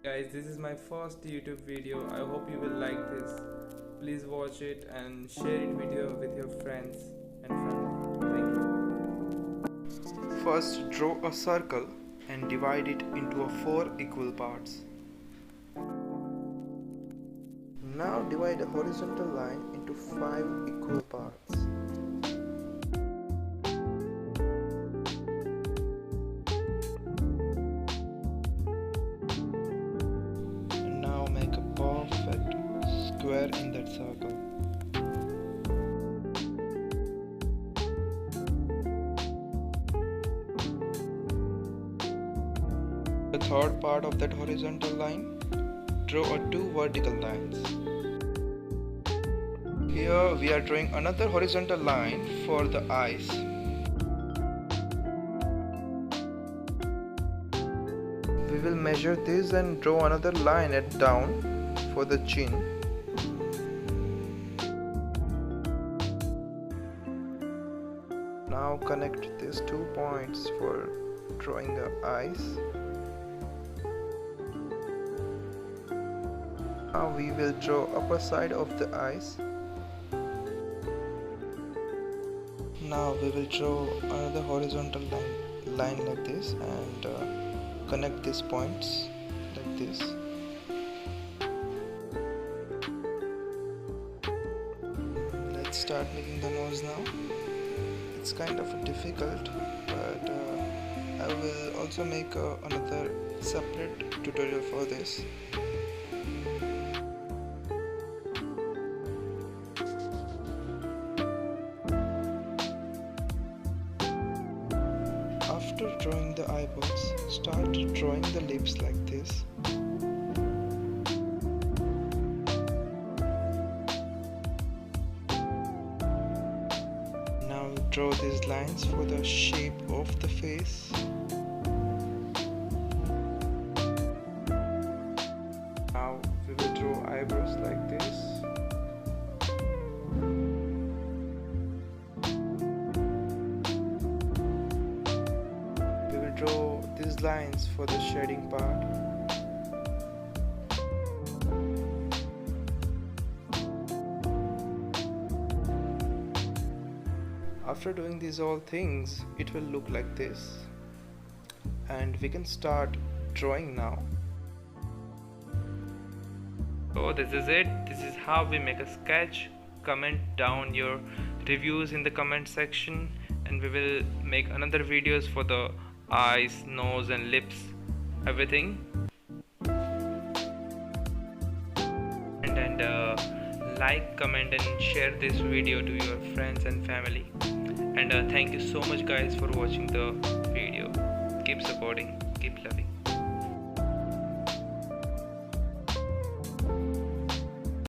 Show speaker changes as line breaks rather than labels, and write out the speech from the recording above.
Guys, this is my first YouTube video. I hope you will like this. Please watch it and share it with your friends and family. Thank you. First, draw a circle and divide it into 4 equal parts. Now divide a horizontal line into 5 equal parts. Now make a perfect square in that circle. The third part of that horizontal line, draw 2 vertical lines. Here we are drawing another horizontal line for the eyes. We will measure this and draw another line at down for the chin. Now connect these 2 points for drawing the eyes. Now we will draw upper side of the eyes. Now we will draw another horizontal line like this and connect these points like this. Let's start making the nose now. It's kind of difficult, but I will also make another separate tutorial for this. After drawing the eyeballs, start drawing the lips like this. Now draw these lines for the shape of the face. Now we will draw eyebrows like this. Draw these lines for the shading part. After doing these all things, it will look like this, and we can start drawing now. So this is it. This is how we make a sketch. Comment down your reviews in the comment section, and we will make another videos for the eyes, nose and lips, everything. And like, comment and share this video to your friends and family. And thank you so much guys for watching the video. Keep supporting, keep loving.